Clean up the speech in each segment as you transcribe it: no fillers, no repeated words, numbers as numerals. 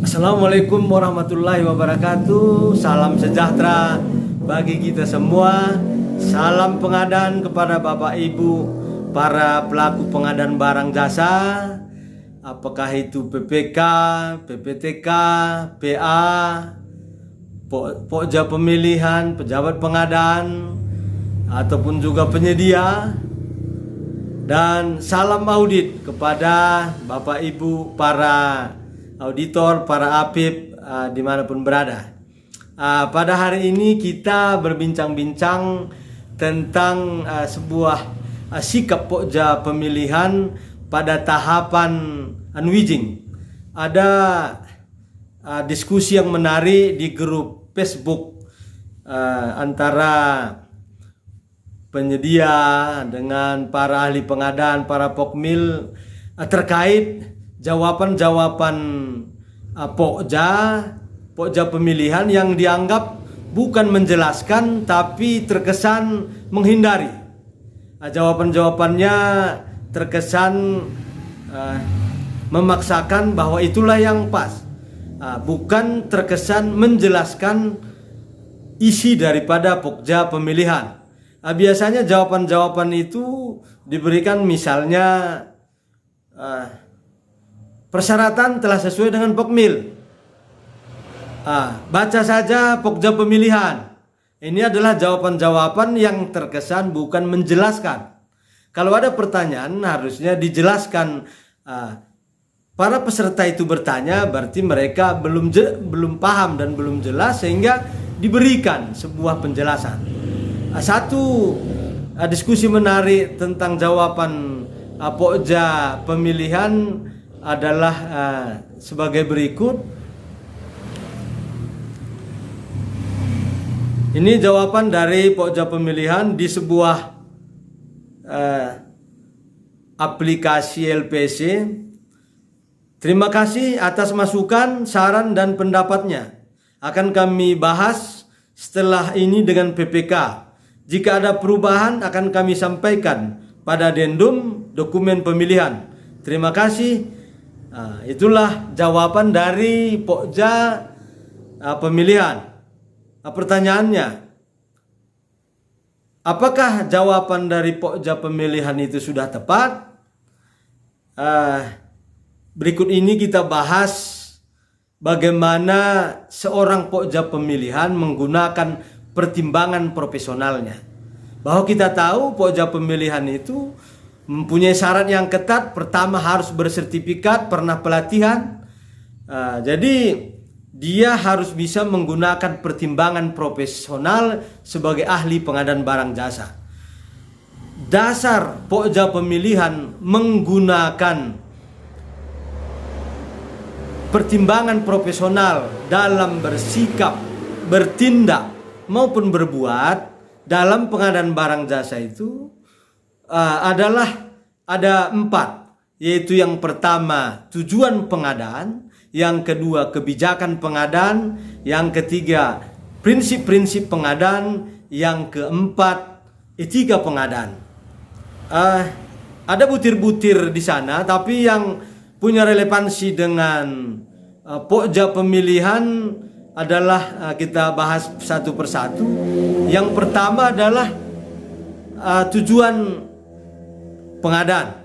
Assalamualaikum warahmatullahi wabarakatuh. Salam sejahtera bagi kita semua. Salam pengadaan kepada Bapak Ibu para pelaku pengadaan barang jasa, apakah itu PPK, PPTK, PA, Pokja pemilihan, pejabat pengadaan, ataupun juga penyedia. Dan salam audit kepada Bapak Ibu para auditor, para apip dimanapun berada. Pada hari ini kita berbincang-bincang tentang sebuah sikap Pokja pemilihan pada tahapan unwijing. Ada diskusi yang menarik di grup Facebook antara penyedia dengan para ahli pengadaan, para pokmil terkait jawaban-jawaban Pokja pemilihan yang dianggap bukan menjelaskan tapi terkesan menghindari. Jawaban-jawabannya terkesan memaksakan bahwa itulah yang pas, bukan terkesan menjelaskan isi daripada Pokja pemilihan. Biasanya jawaban-jawaban itu diberikan misalnya persyaratan telah sesuai dengan pokmil. Baca saja Pokja pemilihan. Ini adalah jawaban-jawaban yang terkesan bukan menjelaskan. Kalau ada pertanyaan harusnya dijelaskan. Para peserta itu bertanya berarti mereka belum paham dan belum jelas sehingga diberikan sebuah penjelasan. Satu diskusi menarik tentang jawaban Pokja pemilihan adalah sebagai berikut. Ini jawaban dari Pokja pemilihan di sebuah aplikasi LPC. Terima kasih atas masukan, saran dan pendapatnya. Akan kami bahas setelah ini dengan PPK. Jika ada perubahan akan kami sampaikan pada addendum dokumen pemilihan. Terima kasih. Itulah jawaban dari Pokja pemilihan. Pertanyaannya, apakah jawaban dari Pokja pemilihan itu sudah tepat? Berikut ini kita bahas bagaimana seorang Pokja pemilihan menggunakan pertimbangan profesionalnya. Bahwa kita tahu Pokja pemilihan itu mempunyai syarat yang ketat. Pertama harus bersertifikat, pernah pelatihan. Jadi dia harus bisa menggunakan pertimbangan profesional sebagai ahli pengadaan barang jasa. Dasar Pokja pemilihan menggunakan pertimbangan profesional dalam bersikap, bertindak maupun berbuat dalam pengadaan barang jasa itu adalah ada 4, yaitu yang pertama tujuan pengadaan, yang kedua kebijakan pengadaan, yang ketiga prinsip-prinsip pengadaan, yang keempat etika pengadaan. Ada butir-butir di sana, tapi yang punya relevansi dengan Pokja pemilihan adalah kita bahas satu persatu. Yang pertama adalah tujuan pengadaan.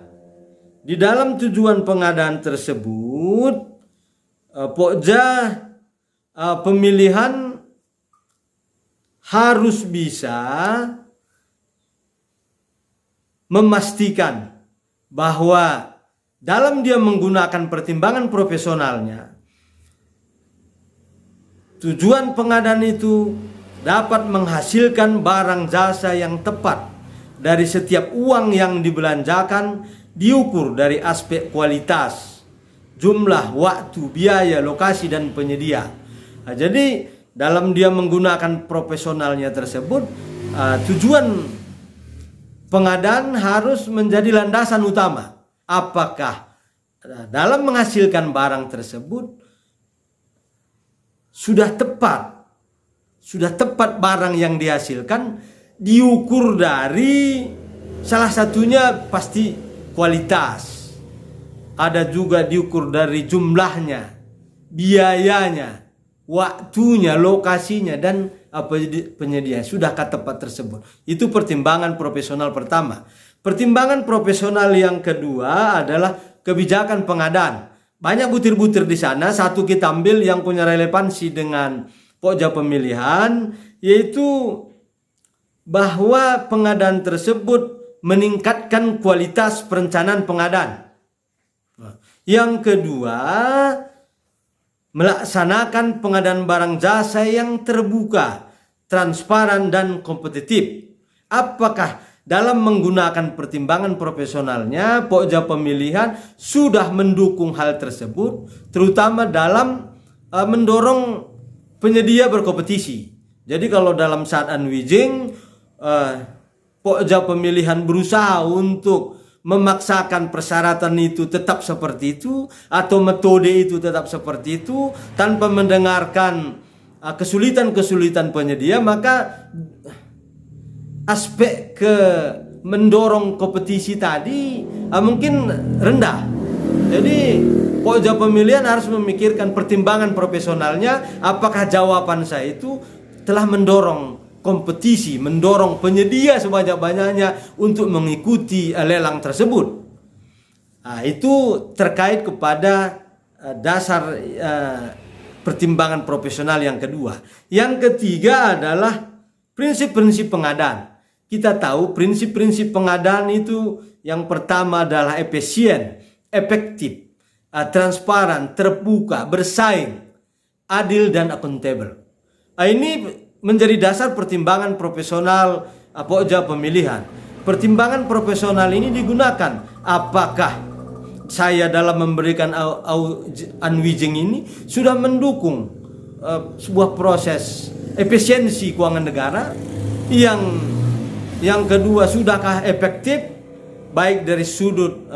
Di dalam tujuan pengadaan tersebut, Pokja pemilihan harus bisa memastikan bahwa dalam dia menggunakan pertimbangan profesionalnya, tujuan pengadaan itu dapat menghasilkan barang jasa yang tepat dari setiap uang yang dibelanjakan, diukur dari aspek kualitas, jumlah, waktu, biaya, lokasi, dan penyedia. Jadi dalam dia menggunakan profesionalnya tersebut, tujuan pengadaan harus menjadi landasan utama. Apakah dalam menghasilkan barang tersebut sudah tepat barang yang dihasilkan, diukur dari salah satunya pasti kualitas. ada juga diukur dari jumlahnya, biayanya, waktunya, lokasinya, dan penyedia. Sudahkah tempat tersebut? Itu pertimbangan profesional pertama. Pertimbangan profesional yang kedua adalah kebijakan pengadaan. Banyak butir-butir di sana. Satu kita ambil yang punya relevansi dengan pokja pemilihan, yaitu bahwa pengadaan tersebut meningkatkan kualitas perencanaan pengadaan. Yang kedua, melaksanakan pengadaan barang jasa yang terbuka, transparan, dan kompetitif. Apakah dalam menggunakan pertimbangan profesionalnya, pokja pemilihan sudah mendukung hal tersebut, terutama dalam mendorong penyedia berkompetisi. Jadi kalau dalam saat Anwijing, pokja pemilihan berusaha untuk memaksakan persyaratan itu tetap seperti itu, atau metode itu tetap seperti itu, tanpa mendengarkan kesulitan-kesulitan penyedia, maka aspek mendorong kompetisi tadi mungkin rendah. Jadi pokja pemilihan harus memikirkan pertimbangan profesionalnya, apakah jawaban saya itu telah mendorong kompetisi, mendorong penyedia sebanyak-banyaknya untuk mengikuti lelang tersebut. Itu terkait kepada dasar pertimbangan profesional yang kedua. Yang ketiga adalah prinsip-prinsip pengadaan. Kita tahu prinsip-prinsip pengadaan itu yang pertama adalah efisien, efektif, transparan, terbuka, bersaing, adil, dan akuntabel. Ini menjadi dasar pertimbangan profesional pokja pemilihan. Pertimbangan profesional ini digunakan apakah saya dalam memberikan Anwijing ini sudah mendukung sebuah proses efisiensi keuangan negara. Yang kedua, sudahkah efektif baik dari sudut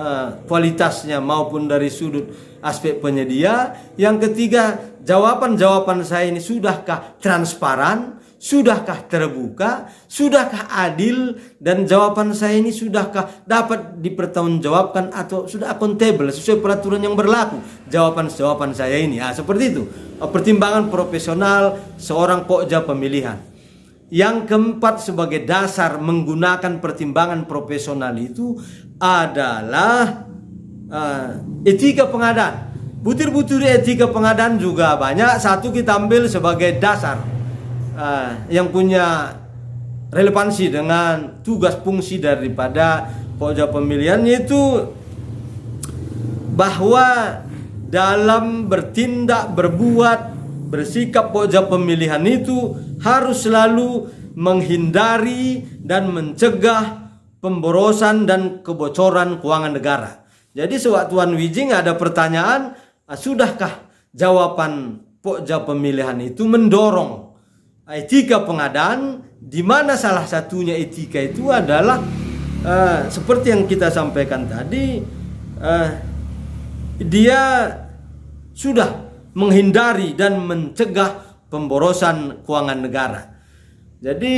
kualitasnya maupun dari sudut aspek penyedia. Yang ketiga, jawaban-jawaban saya ini sudahkah transparan, sudahkah terbuka, sudahkah adil, dan jawaban saya ini sudahkah dapat dipertanggungjawabkan atau sudah akuntabel sesuai peraturan yang berlaku. Jawaban-jawaban saya ini seperti itu. Pertimbangan profesional seorang pokja pemilihan. Yang keempat, sebagai dasar menggunakan pertimbangan profesional itu adalah etika pengadaan. Butir-butir etika pengadaan juga banyak. Satu kita ambil sebagai dasar yang punya relevansi dengan tugas fungsi daripada pokja pemilihan, yaitu bahwa dalam bertindak, berbuat, bersikap pokja pemilihan itu harus selalu menghindari dan mencegah pemborosan dan kebocoran keuangan negara. Jadi sewaktu Anwijing ada pertanyaan, sudahkah jawaban pokja pemilihan itu mendorong etika pengadaan, di mana salah satunya etika itu adalah seperti yang kita sampaikan tadi, dia sudah menghindari dan mencegah pemborosan keuangan negara. Jadi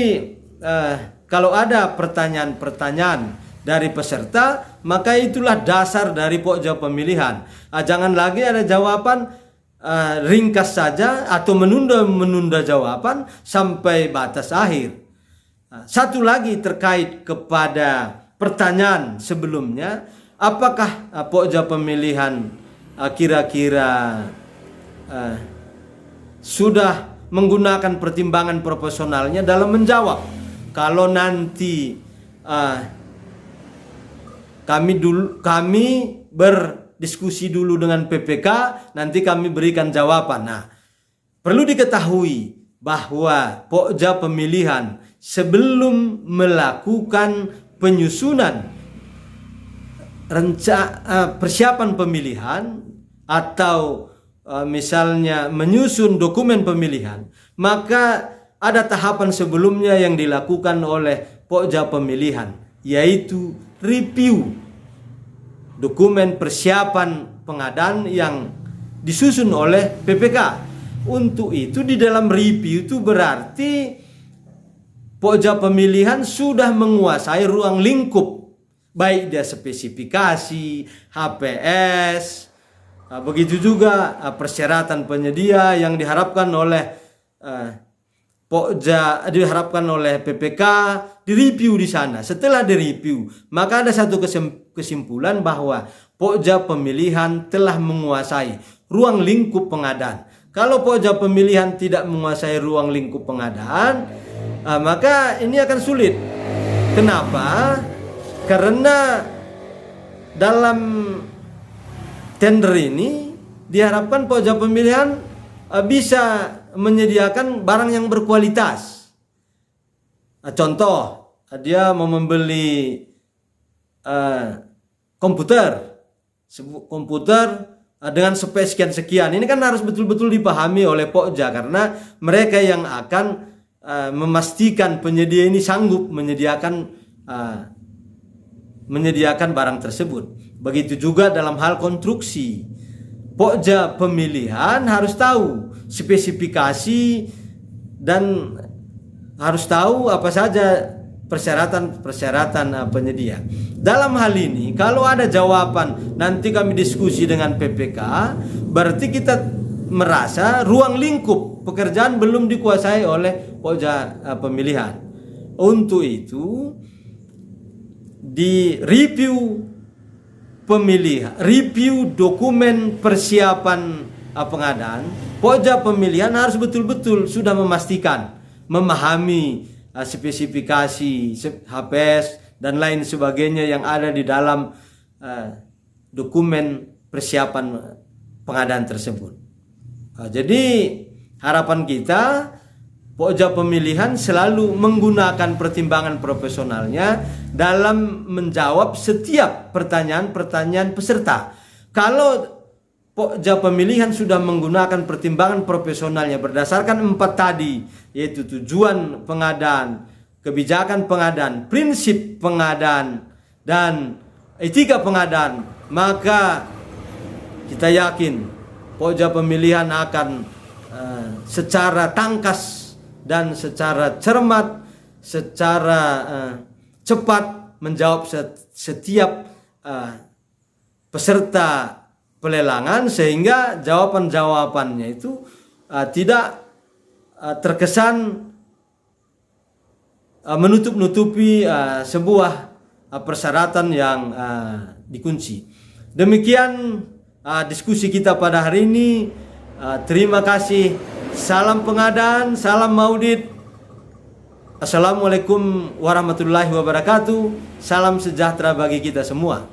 kalau ada pertanyaan-pertanyaan dari peserta, maka itulah dasar dari pokja pemilihan. Jangan lagi ada jawaban ringkas saja atau menunda jawaban sampai batas akhir. Satu lagi terkait kepada pertanyaan sebelumnya, apakah pokja pemilihan kira-kira sudah menggunakan pertimbangan profesionalnya dalam menjawab. Kalau nanti kami berdiskusi dulu dengan PPK, nanti kami berikan jawaban. Perlu diketahui bahwa pokja pemilihan sebelum melakukan penyusunan persiapan pemilihan atau misalnya menyusun dokumen pemilihan, maka ada tahapan sebelumnya yang dilakukan oleh pokja pemilihan, yaitu review dokumen persiapan pengadaan yang disusun oleh PPK. Untuk itu di dalam review itu berarti pokja pemilihan sudah menguasai ruang lingkup baik dia spesifikasi, HPS, begitu juga persyaratan penyedia yang diharapkan oleh Pokja, diharapkan oleh PPK, direview di sana. Setelah direview, maka ada satu kesimpulan bahwa Pokja pemilihan telah menguasai ruang lingkup pengadaan. Kalau Pokja pemilihan tidak menguasai ruang lingkup pengadaan, maka ini akan sulit. Kenapa? Karena dalam tender ini diharapkan Pokja pemilihan bisa menyediakan barang yang berkualitas. Contoh, dia mau membeli komputer dengan spek sekian. Ini kan harus betul-betul dipahami oleh Pokja, karena mereka yang akan memastikan penyedia ini sanggup menyediakan barang tersebut. Begitu juga dalam hal konstruksi. Pokja pemilihan harus tahu spesifikasi dan harus tahu apa saja persyaratan penyedia. Dalam hal ini, kalau ada jawaban nanti kami diskusi dengan PPK, berarti kita merasa ruang lingkup pekerjaan belum dikuasai oleh Pokja pemilihan. Untuk itu, di review review dokumen persiapan pengadaan, Pokja pemilihan harus betul-betul sudah memastikan, memahami spesifikasi, HPS dan lain sebagainya yang ada di dalam dokumen persiapan pengadaan tersebut. Jadi harapan kita, Pokja pemilihan selalu menggunakan pertimbangan profesionalnya dalam menjawab setiap pertanyaan-pertanyaan peserta. Kalau Pokja pemilihan sudah menggunakan pertimbangan profesionalnya berdasarkan 4 tadi, yaitu tujuan pengadaan, kebijakan pengadaan, prinsip pengadaan, dan etika pengadaan, maka kita yakin Pokja pemilihan akan secara tangkas dan secara cermat, secara cepat menjawab setiap peserta pelelangan, sehingga jawaban-jawabannya itu tidak terkesan menutup-nutupi sebuah persyaratan yang dikunci. Demikian diskusi kita pada hari ini. Terima kasih. Salam pengadaan, salam maudid. Assalamualaikum warahmatullahi wabarakatuh. Salam sejahtera bagi kita semua.